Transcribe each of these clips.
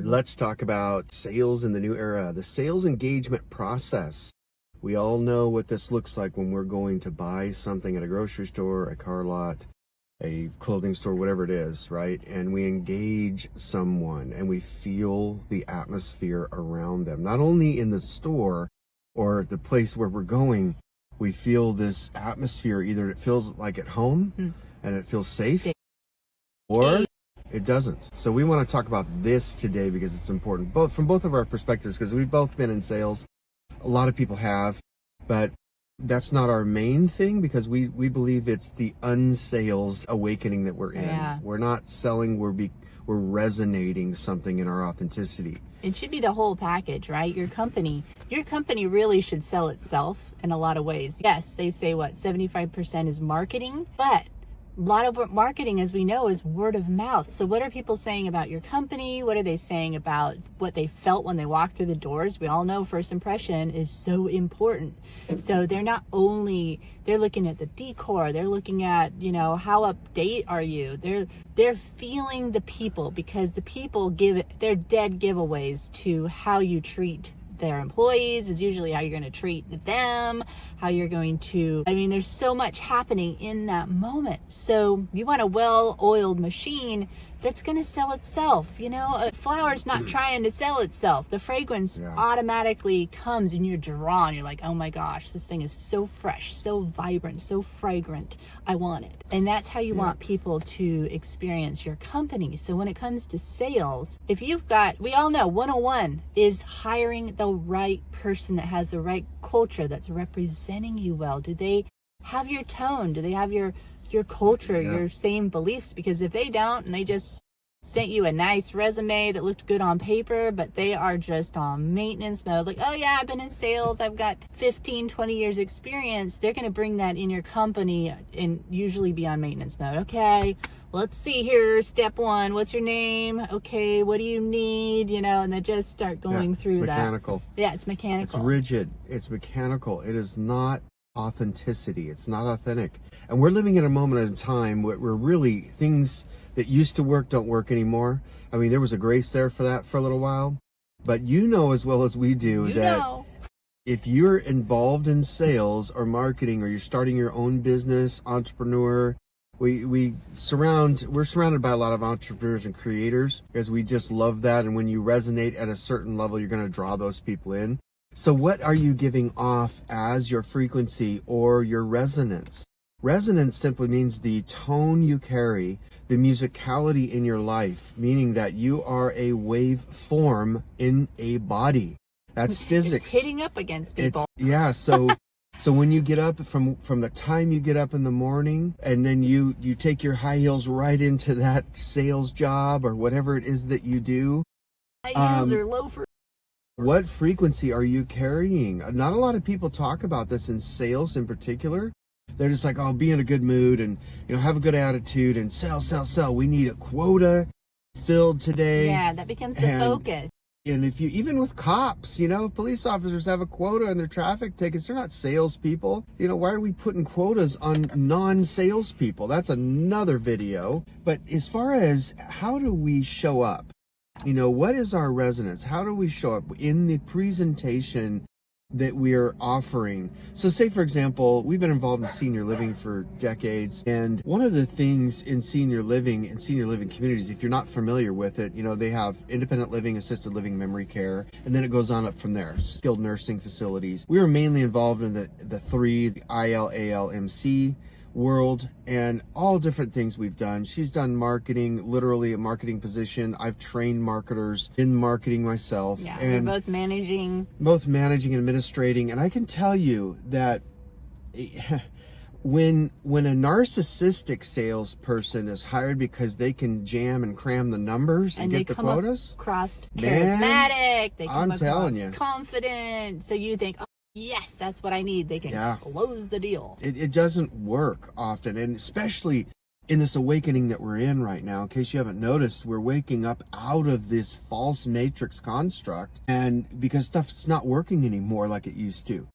Let's talk about sales in the new era, the sales engagement process. We all know what this looks like when we're going to buy something at a grocery store, a car lot, a clothing store, whatever it is, right? And we engage someone and we feel the atmosphere around them, not only in the store or the place where we're going. We feel this atmosphere. Either it feels like at home and it feels safe, or it doesn't. So we want to talk about this today because it's important, both from both of our perspectives, because we've both been in sales. A lot of people have, but that's not our main thing, because we believe it's the unsales awakening that we're in. Yeah. We're not selling, we're resonating something in our authenticity. It should be the whole package, right? Your company really should sell itself in a lot of ways. Yes, they say 75% is marketing, but a lot of marketing, as we know, is word of mouth. So what are people saying about your company? What are they saying about what they felt when they walked through the doors? We all know first impression is so important. So they're looking at the decor. They're looking at, how up date are you? They're feeling the people, because the people they're dead giveaways to how you treat their employees, is usually how you're going to treat them, how you're going to, there's so much happening in that moment. So you want a well-oiled machine that's going to sell itself. A flower's not trying to sell itself. The fragrance automatically comes and you're drawn. You're like, oh my gosh, this thing is so fresh, so vibrant, so fragrant. I want it. And that's how you want people to experience your company. So when it comes to sales, we all know 101 is hiring the right person that has the right culture, that's representing you well. Do they have your tone? Do they have your culture, your same beliefs? Because if they don't, and they just sent you a nice resume that looked good on paper, but they are just on maintenance mode, like, oh yeah, I've been in sales, I've got 15, 20 years experience, they're going to bring that in your company and usually be on maintenance mode. Okay, let's see here, step one, what's your name? Okay, what do you need? And they just start going through it's mechanical. that. Yeah, it's mechanical. It's rigid. It's mechanical. It is not authenticity. It's not authentic. And we're living in a moment in time where really things that used to work don't work anymore. There was a grace there for that for a little while, but as well as we do if you're involved in sales or marketing, or you're starting your own business, entrepreneur, we're surrounded by a lot of entrepreneurs and creators, because we just love that. And when you resonate at a certain level, you're going to draw those people in. So what are you giving off as your frequency or your resonance? Resonance simply means the tone you carry, the musicality in your life, meaning that you are a wave form in a body. That's physics. It's hitting up against people. So when you get up, from the time you get up in the morning, and then you take your high heels right into that sales job or whatever it is that you do. High heels or loafers. What frequency are you carrying? Not a lot of people talk about this in sales in particular. They're just like, oh, be in a good mood and, have a good attitude and sell. We need a quota filled today. Yeah, that becomes the focus. And even with cops, police officers have a quota on their traffic tickets. They're not salespeople. Why are we putting quotas on non-salespeople? That's another video. But as far as how do we show up? What is our resonance? How do we show up in the presentation that we are offering? So say, for example, we've been involved in senior living for decades. And one of the things in senior living communities, if you're not familiar with it, they have independent living, assisted living, memory care, and then it goes on up from there, skilled nursing facilities. We were mainly involved in the three, the ILALMC world, and all different things we've done. She's done marketing, literally a marketing position. I've trained marketers in marketing myself. Yeah, and we're both managing and administrating. And I can tell you that when a narcissistic salesperson is hired because they can jam and cram the numbers and get the quotas, across charismatic, they come across confident, so you think, yes, that's what I need. They can close the deal. It doesn't work often, and especially in this awakening that we're in right now. In case you haven't noticed, we're waking up out of this false matrix construct, and because stuff's not working anymore like it used to.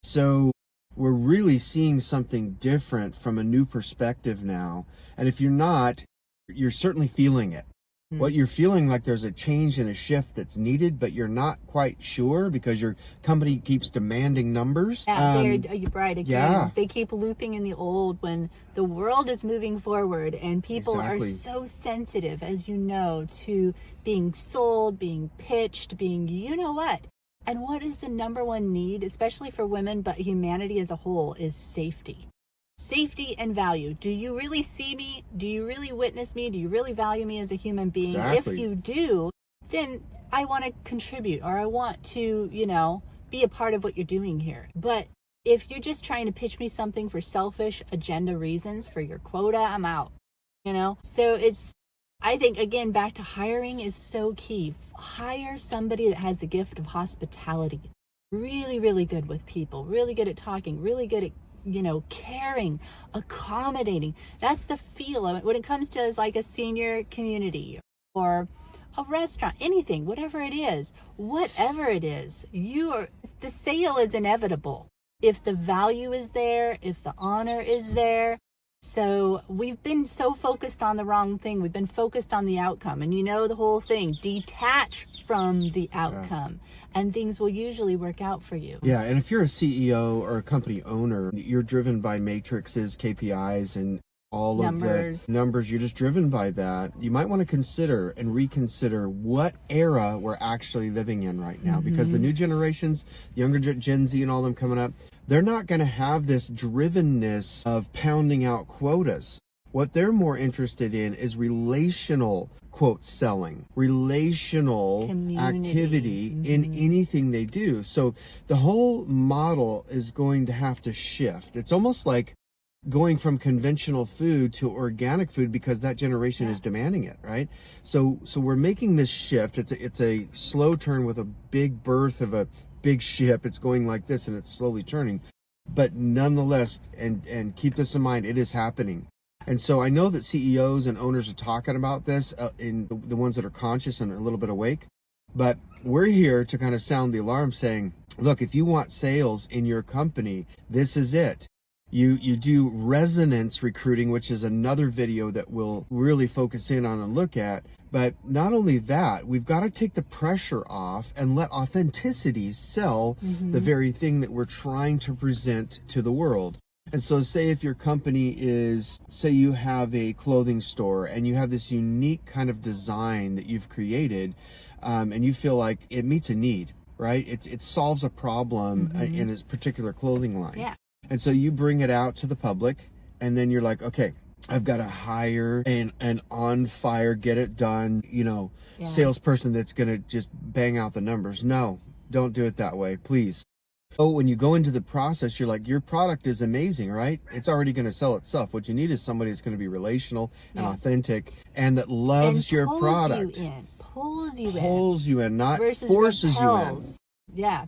So we're really seeing something different from a new perspective now. And if you're not, you're certainly feeling it. What you're feeling like there's a change and a shift that's needed, but you're not quite sure because your company keeps demanding numbers. Yeah, you're right. Again, yeah. They keep looping in the old when the world is moving forward, and people are so sensitive, as you know, to being sold, being pitched, being you know what. And what is the number one need, especially for women, but humanity as a whole, is safety. Safety and value. Do you really see me? Do you really witness me? Do you really value me as a human being? Exactly. If you do, then I want to contribute, or I want to, be a part of what you're doing here. But if you're just trying to pitch me something for selfish agenda reasons for your quota, I'm out. So I think, again, back to hiring is so key. Hire somebody that has the gift of hospitality. Really, really good with people, really good at talking, really good at caring, accommodating. That's the feel of it when it comes to like a senior community or a restaurant, anything, whatever it is, the sale is inevitable if the value is there, if the honor is there. So we've been so focused on the wrong thing. We've been focused on the outcome, and the whole thing, detach from the outcome. And things will usually work out for you. Yeah, and if you're a CEO or a company owner, you're driven by matrices, KPIs, and all of the numbers. You're just driven by that. You might want to consider and reconsider what era we're actually living in right now, because the new generations, younger Gen Z and all them coming up, they're not going to have this drivenness of pounding out quotas. What they're more interested in is relational quote selling, relational activity in anything they do. So the whole model is going to have to shift. It's almost like going from conventional food to organic food because that generation is demanding it, right? So we're making this shift. It's a slow turn with a big berth of a big ship. It's going like this and it's slowly turning. But nonetheless, and keep this in mind, it is happening. And so I know that CEOs and owners are talking about this in the ones that are conscious and a little bit awake. But we're here to kind of sound the alarm saying, look, if you want sales in your company, this is it. You do resonance recruiting, which is another video that we'll really focus in on and look at. But not only that, we've got to take the pressure off and let authenticity sell the very thing that we're trying to present to the world. And so say if your company say you have a clothing store and you have this unique kind of design that you've created, and you feel like it meets a need, right? It solves a problem in its particular clothing line. Yeah. And so you bring it out to the public, and then you're like, okay, I've got to hire an on fire, get it done, salesperson that's going to just bang out the numbers. No, don't do it that way, please. Oh, when you go into the process, you're like, your product is amazing, right? It's already going to sell itself. What you need is somebody that's going to be relational and authentic and that loves your product. Pulls you in, not versus forces repels. you in. Yeah.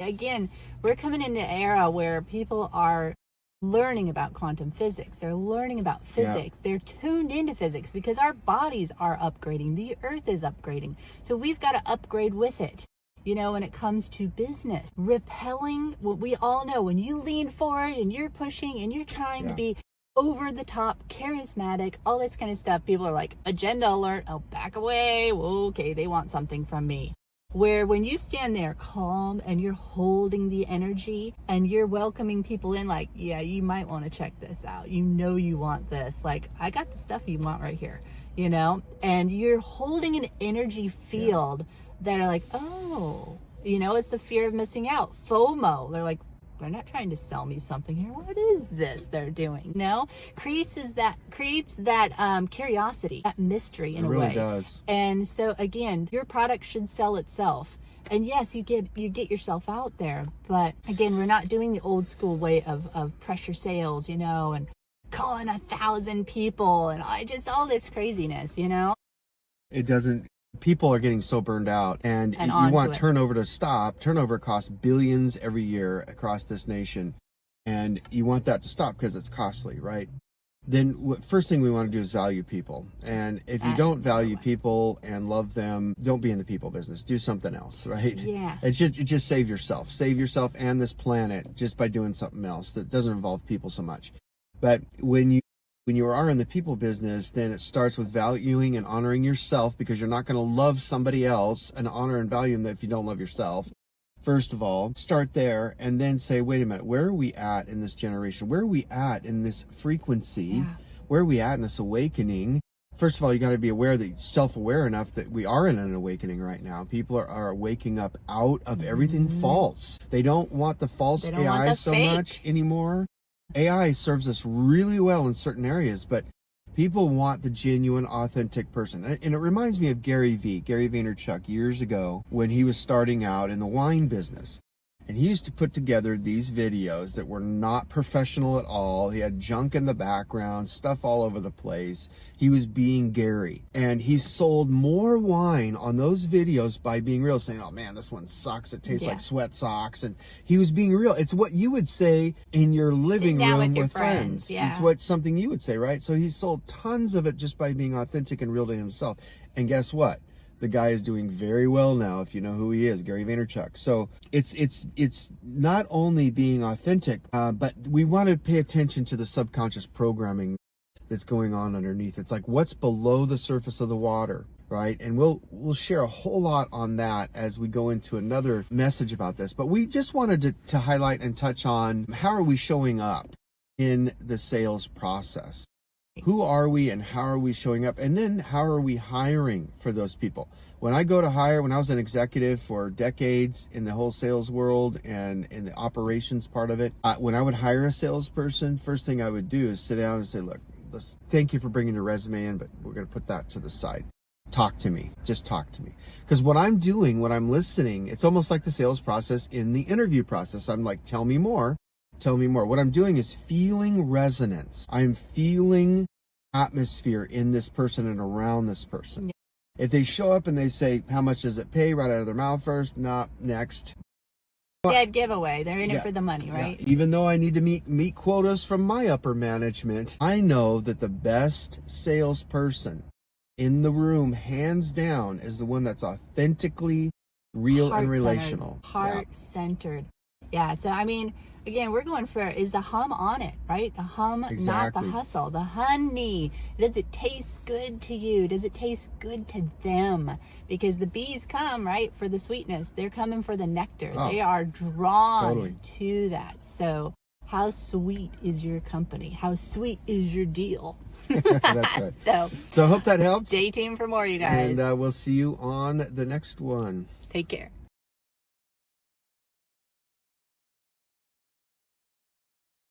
Again, we're coming into an era where people are learning about quantum physics. They're learning about physics. They're tuned into physics because our bodies are upgrading. The earth is upgrading. So we've got to upgrade with it. When it comes to business, repelling, what we all know, when you lean forward and you're pushing and you're trying to be over the top, charismatic, all this kind of stuff, people are like, agenda alert, I'll back away. Okay, they want something from me. Where when you stand there calm and you're holding the energy and you're welcoming people in like, yeah, you might want to check this out. You want this. Like, I got the stuff you want right here, and you're holding an energy field that are like, oh, it's the fear of missing out. FOMO. They're like, they're not trying to sell me something here. What is this they're doing? Creates that curiosity, that mystery in a way. It really does. And so again, your product should sell itself. And yes, you get yourself out there. But again, we're not doing the old school way of pressure sales, and calling 1,000 people and all this craziness, It doesn't. People are getting so burned out, and you want turnover to stop. Turnover costs billions every year across this nation, and you want that to stop because it's costly, right? Then first thing we want to do is value people. And if you don't value people and love them, don't be in the people business. Do something else, right? Yeah. It's just save yourself. Save yourself and this planet just by doing something else that doesn't involve people so much. But when When you are in the people business, then it starts with valuing and honoring yourself, because you're not going to love somebody else and honor and value them if you don't love yourself. First of all, start there and then say, wait a minute, where are we at in this generation? Where are we at in this frequency? Yeah. Where are we at in this awakening? First of all, you got to be aware that self-aware enough that we are in an awakening right now. People are waking up out of everything false. They don't want the false AI so much anymore. AI serves us really well in certain areas, but people want the genuine, authentic person. And it reminds me of Gary Vaynerchuk, years ago when he was starting out in the wine business. And he used to put together these videos that were not professional at all. He had junk in the background, stuff all over the place. He was being Gary. And he sold more wine on those videos by being real, saying, oh man, this one sucks. It tastes like sweat socks. And he was being real. It's what you would say in your living room with friends. Yeah. It's something you would say, right? So he sold tons of it just by being authentic and real to himself. And guess what? The guy is doing very well now, if you know who he is, Gary Vaynerchuk. So it's not only being authentic, but we want to pay attention to the subconscious programming that's going on underneath. It's like what's below the surface of the water, right? And we'll share a whole lot on that as we go into another message about this. But we just wanted to highlight and touch on how are we showing up in the sales process. Who are we and how are we showing up? And then how are we hiring for those people? When I go to hire, when I was an executive for decades in the whole sales world and in the operations part of it, when I would hire a salesperson, first thing I would do is sit down and say, look, thank you for bringing your resume in, but we're going to put that to the side. Talk to me. Just talk to me. Because what I'm doing, what I'm listening, it's almost like the sales process in the interview process. I'm like, tell me more. Tell me more. What I'm doing is feeling resonance. I'm feeling atmosphere in this person and around this person. Yeah. If they show up and they say, how much does it pay, right out of their mouth first, not next. Dead giveaway. They're in it for the money, right? Yeah. Even though I need to meet quotas from my upper management, I know that the best salesperson in the room, hands down, is the one that's authentically real and relational. Heart-centered. Yeah. So, I mean, again, we're going for, is the hum on it, right? The hum, not the hustle. The honey. Does it taste good to you? Does it taste good to them? Because the bees come, right, for the sweetness. They're coming for the nectar. Oh, they are drawn to that. So how sweet is your company? How sweet is your deal? That's right. So I hope that helps. Stay tuned for more, you guys. And we'll see you on the next one. Take care.